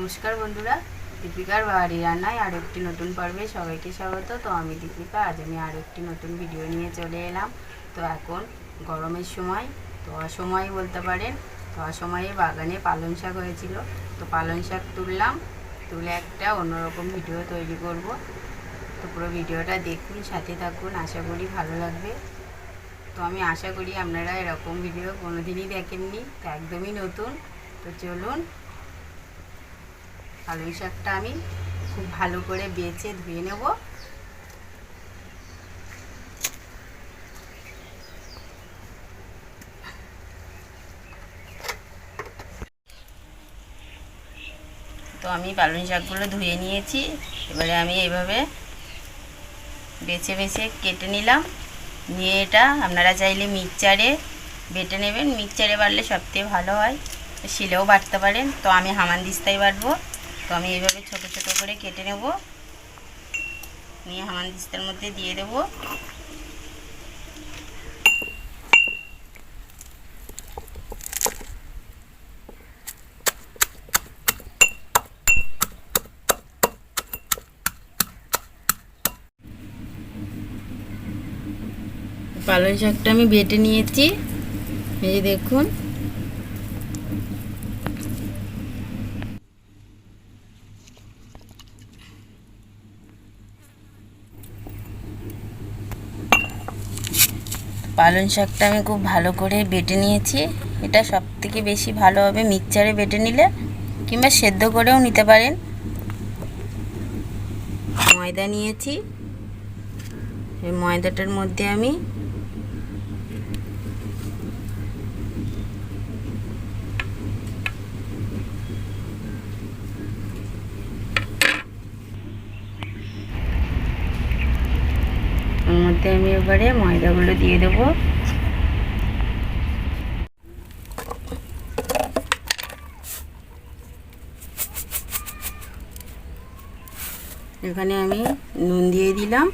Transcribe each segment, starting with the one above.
নমস্কার বন্ধুরা, দীপিকার বাড়ি রান্নায় আরও একটি নতুন পর্বে সবাইকে স্বাগত। তো আমি দীপিকা, আজ আমি আরও একটি নতুন ভিডিও নিয়ে চলে এলাম। তো এখন গরমের সময়, তো অসময় বলতে পারেন, তো অসময়ে বাগানে পালং শাক হয়েছিল। তো পালং শাক তুললাম, তুলে একটা অন্যরকম ভিডিও তৈরি করব। তো পুরো ভিডিওটা দেখুন, সাথে থাকুন, আশা করি ভালো লাগবে। তো আমি আশা করি আপনারা এরকম ভিডিও কোনোদিনই দেখেননি, তো একদমই নতুন। তো চলুন, পালং শাকটা আমি খুব ভালো করে বেছে ধুয়ে নেব। তো আমি পালং শাকগুলো ধুয়ে নিয়েছি। এবারে আমি এইভাবে বেছে বেছে কেটে নিলাম। নিয়ে এটা আপনারা চাইলে মিক্সচারে বেটে নেবেন, মিক্সচারে বাটলে সবথেকে ভালো হয়, শিলেও বাটতে পারেন। তো আমি হামানদিস্তায় বাটবো। তো আমি এইভাবে ছোট ছোট করে কেটে নেব, নিয়ে হামানদিস্তার মধ্যে দিয়ে দেব। পালং শাকটা আমি বেটে নিয়েছি, এই দেখুন। পালং শাকটা আমি খুব ভালো করে বেটে নিয়েছি। এটা সব থেকে বেশি ভালো হবে মিক্সচারে বেটে নিলে, কিংবা সেদ্ধ করেও নিতে পারেন। ময়দা নিয়েছি, এই ময়দাটার মধ্যে আমি এবারে ময়দাগুলো দিয়ে দেবো। এখানে আমি নুন দিয়ে দিলাম,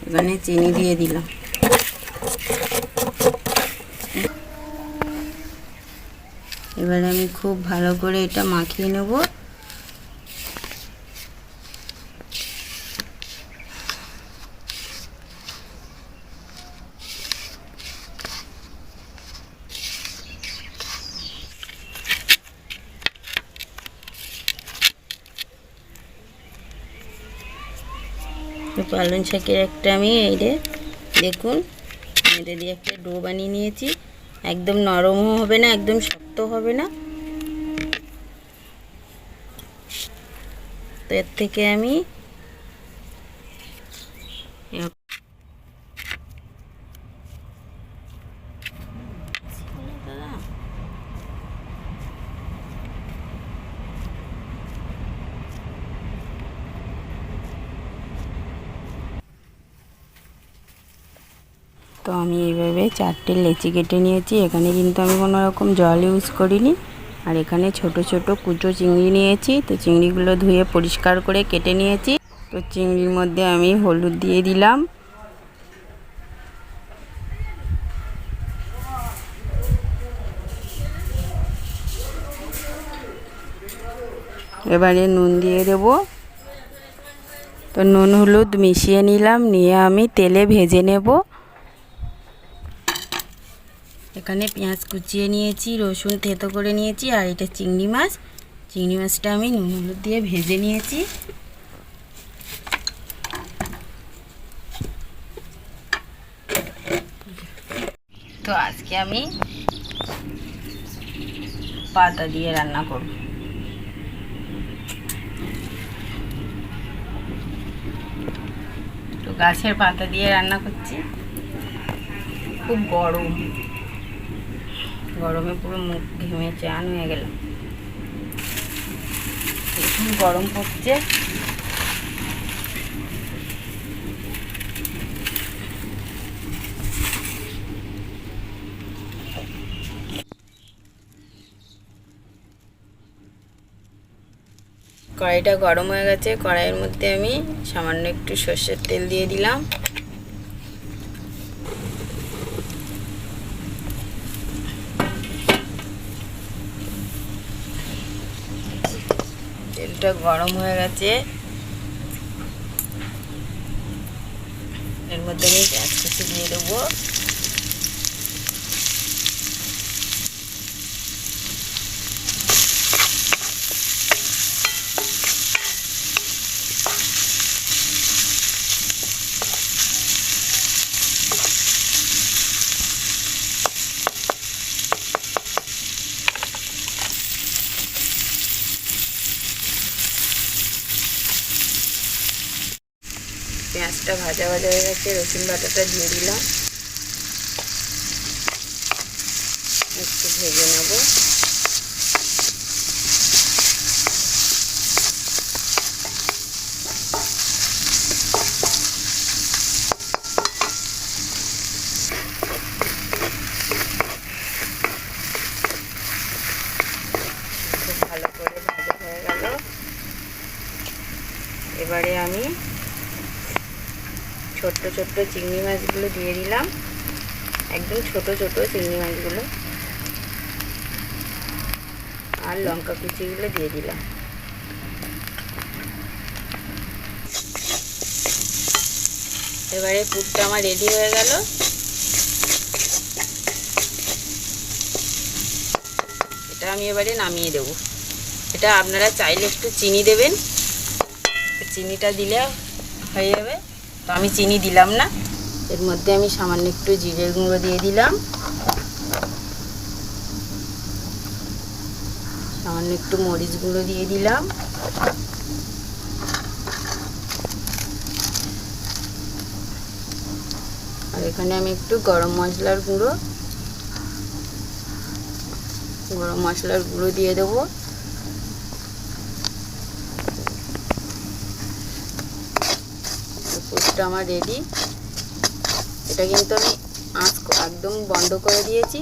এখানে চিনি দিয়ে দিলাম। এবারে আমি খুব ভালো করে এটা মাখিয়ে নেব। পালং শাকের একটা আমি এইটা দেখুন, এটা দিয়ে একটা ডো বানিয়ে নিয়েছি। একদম নরমও হবে না, একদম শক্ত হবে না। তো এর থেকে আমি তো আমি এইভাবে 4টে লেচি কেটে নিয়েছি। এখানে কিন্তু আমি কোনো রকম জল ইউজ করিনি। আর এখানে ছোট ছোট কুচো চিংড়ি নিয়েছি। তো চিংড়িগুলো ধুয়ে পরিষ্কার করে কেটে নিয়েছি। তো চিংড়ির মধ্যে আমি হলুদ দিয়ে দিলাম, এবারে নুন দিয়ে দেব। তো নুন হলুদ মিশিয়ে নিলাম, নিয়ে আমি তেলে ভেজে নেব। এখানে পেঁয়াজ কুচিয়ে নিয়েছি, রসুন থেতো করে নিয়েছি, আর এটা চিংড়ি মাছ। চিংড়ি মাছটা আমি নুন হলুদ দিয়ে ভেজে নিয়েছি। তো আজকে আমি পাতা দিয়ে রান্না করব। তো গাছের পাতা দিয়ে রান্না করছি। খুব গরম, গরমে পুরো মুখ ঘেমে চান হয়ে গেল। খুব গরম পড়ছে। কড়াইটা গরম হয়ে গেছে। কড়াইয়ের মধ্যে আমি সামান্য একটু সর্ষের তেল দিয়ে দিলাম। পেঁয়াজটা গরম হয়ে গেছে, এর মধ্যে আমি পেঁয়াজ কুচি দিয়ে দেবো। পেঁয়াজটা ভাজা ভাজা হয়ে গেছে, রসুন বাটাটা দিয়ে দিলাম, একটু ভেজে নেব। খুব ভালো করে ভাজা হয়ে গেল। এবারে আমি ছোট্ট ছোট্ট চিংড়ি মাছগুলো দিয়ে দিলাম, একদম ছোট ছোট চিংড়ি মাছগুলো, আর লঙ্কা কুচিগুলো দিয়ে দিলাম। এবারে পুরটা আমার রেডি হয়ে গেল। এটা আমি এবারে নামিয়ে দেব। এটা আপনারা চাইলে একটু চিনি দেবেন, চিনিটা দিলে হয়ে যাবে, তো আমি চিনি দিলাম না। এর মধ্যে আমি সামান্য একটু জিরের গুঁড়ো দিয়ে দিলাম, সামান্য একটু মরিচ গুঁড়ো দিয়ে দিলাম, আর এখানে আমি একটু গরম মশলার গুঁড়ো দিয়ে দেবো। পুরটা আমার রেডি। এটা কিন্তু আমি আঁচ একদম বন্ধ করে দিয়েছি।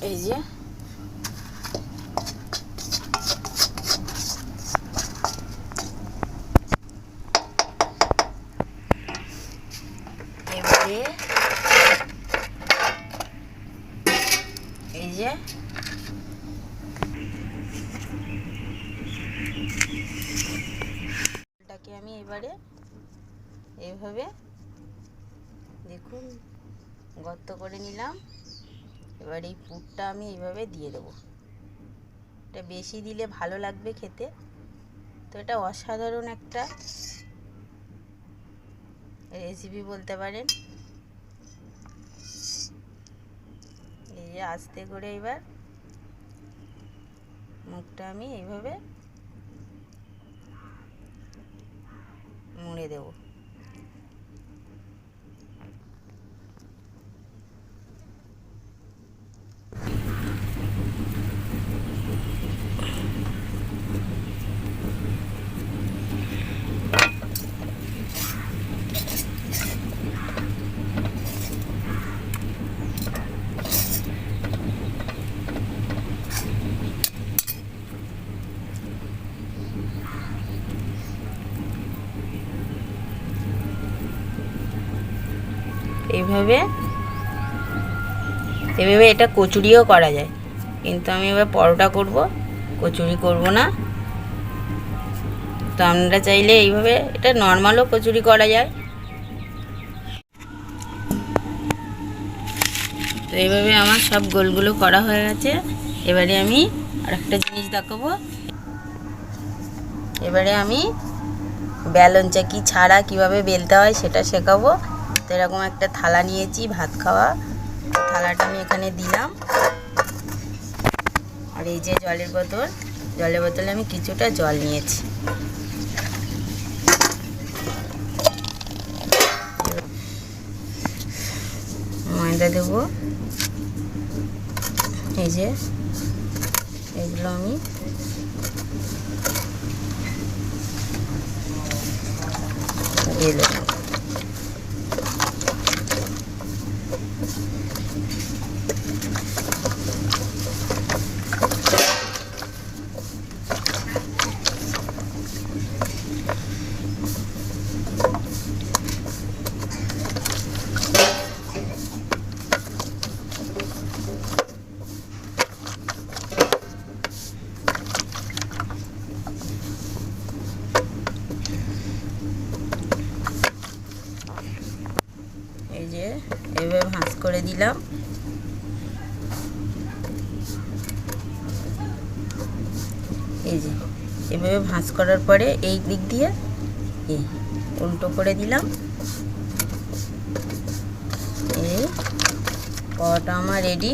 এই যে এবারে এই যে এটাকে আমি এবারে এইভাবে দেখুন গর্ত করে নিলাম। এবার এই পুরটা আমি এইভাবে দিয়ে দেবো। এটা বেশি দিলে ভালো লাগবে খেতে, তো এটা অসাধারণ একটা রেসিপি বলতে পারেন। এই যে আস্তে করে এবার মুখটা আমি এইভাবে মুড়ে দেব। এইভাবে এটা কচুরিও করা যায়, কিন্তু আমি এবার পরোটা করব, কচুরি করব না। তো আপনারা চাইলে এইভাবে এটা নর্মালও কচুরি করা যায়। তো এইভাবে আমার সব গোলগুলো করা হয়ে গেছে। এবারে আমি আরেকটা জিনিস দেখাবো। এবারে আমি বেলন চাকি ছাড়া কিভাবে বেলতে হয় সেটা শেখাবো। তো এরকম একটা থালা নিয়েছি ভাত খাওয়া, থালাটা আমি এখানে দিলাম, আর এই যে জলের বোতলে আমি কিছুটা জল নিয়েছি। ময়দা দেবো, এই যে এগুলো আমি দিয়ে দেবো। এইভাবে ভাঁজ করে দিলাম। এই যে এভাবে ভাঁজ করার পরে এই দিক দিয়ে এই উল্টো করে দিলাম। এই পরোটা আমার রেডি।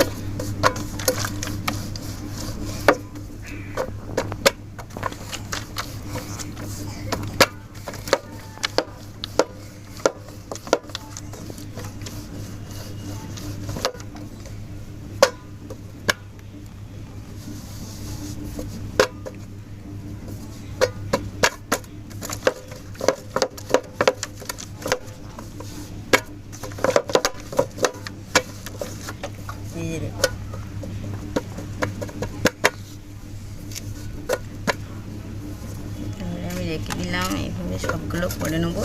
আমি রেখে দিলাম। এইভাবে সবগুলো করে নেব।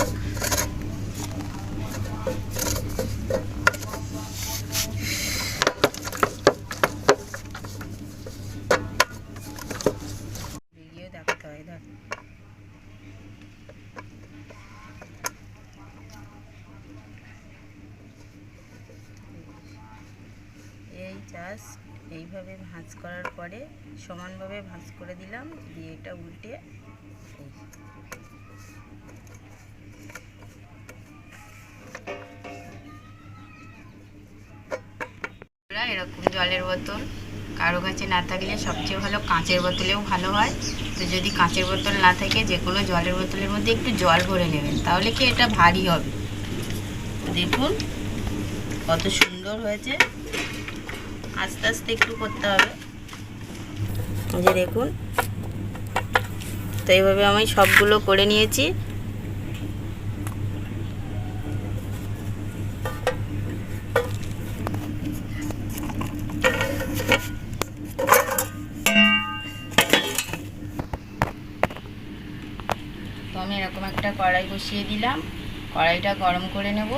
দেখাতে হয় ধর। এই জাস্ট এইভাবে ভাঁজ করার পরে সমানভাবে ভাঁজ করে দিলাম, দিয়ে এটা উল্টে এরকম জলের বোতল কারো কাছে না থাকলে সবচেয়ে ভালো কাঁচের বোতলেও ভালো হয়। তো যদি কাঁচের বোতল না থাকে যে কোনো জলের বোতলের মধ্যে একটু জল ভরে নেবেন, তাহলে কি এটা ভারী হবে। দেখুন কত সুন্দর হয়েছে। আস্তে আস্তে একটু করতে হবে। এই যে দেখুন, তো এইভাবে আমি সবগুলো করে নিয়েছি। তো আমি এরকম একটা কড়াই বসিয়ে দিলাম। কড়াইটা গরম করে নেব,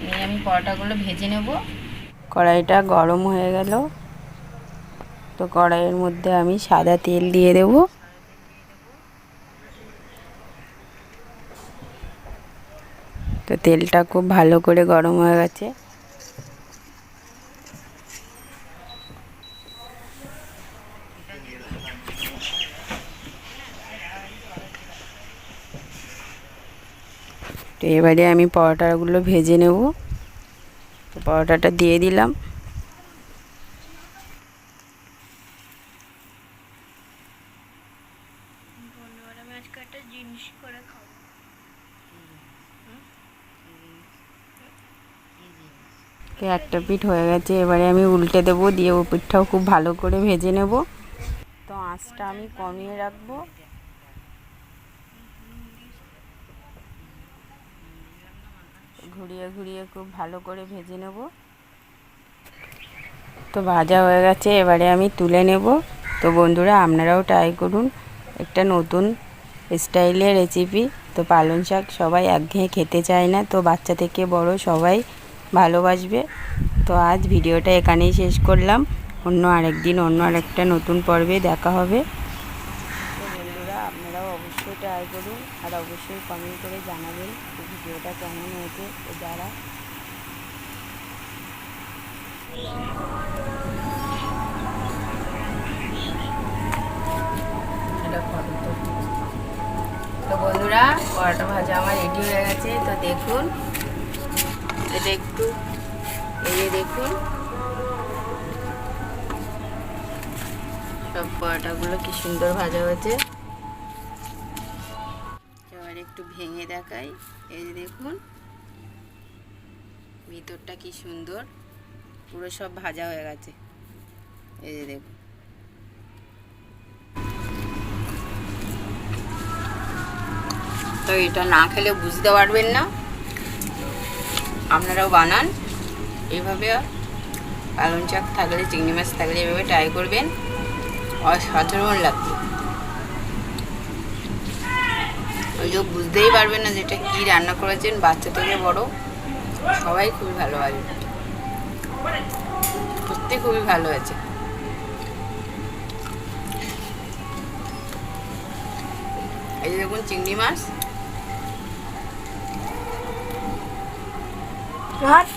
নিয়ে আমি পরোটাগুলো ভেজে নেব। কড়াইটা গরম হয়ে গেল, তো কড়াইয়ের মধ্যে আমি সাদা তেল দিয়ে দেব। তো তেলটা খুব ভালো করে গরম হয়ে গেছে। তো এবারে আমি পরোটাগুলো ভেজে নেব। তো পরোটাটা দিয়ে দিলাম। একটা পিঠ হয়ে গেছে, এবারে আমি উল্টে দেবো, দিয়ে ও পিঠটাও খুব ভালো করে ভেজে নেব। তো আঁচটা আমি কমিয়ে রাখবো। ঘুরিয়ে ঘুরিয়ে খুব ভালো করে ভেজে নেব। তো ভাজা হয়ে গেছে, এবারে আমি তুলে নেব। তো বন্ধুরা আপনারাও ট্রাই করুন একটা নতুন স্টাইলের রেসিপি। তো পালং শাক সবাই একঘেয়ে খেতে চায় না, তো বাচ্চা থেকে বড় সবাই ভালোবাসবে। তো আজ ভিডিওটা এখানেই শেষ করলাম। অন্য আরেকদিন অন্য আরেকটা নতুন পর্বে দেখা হবে। তো বন্ধুরা আপনারাও অবশ্যই ট্রাই করুন, আর অবশ্যই কমেন্ট করে জানাবেন যে ভিডিওটা কেমন হয়েছে। তো যারা তো বন্ধুরা পরোটা ভাজা আমার রেডি হয়ে গেছে। তো দেখুন এটা একটু এই যে দেখুন সব পরোটাগুলো কি সুন্দর ভাজা হয়েছে। এবার একটু ভেঙে দেখাই। এই যে দেখুন ভিতরটা কি সুন্দর, পুরো সব ভাজা হয়ে গেছে। এই যে দেখুন, তো এটা না খেলে বুঝতে পারবেন না। আপনারাও বানান এইভাবে। পালং শাক থাকলে চিংড়ি মাছ থাকলে এভাবে ট্রাই করবেন, অসাধারণ লাগবে। ওই যে বুঝতেই পারবেন না যেটা কি রান্না করেছেন। বাচ্চা থেকে বড় সবাই খুবই ভালোবাসে, সত্যি খুবই ভালো হয়েছে। এই যে দেখুন চিংড়ি মাছ, হাট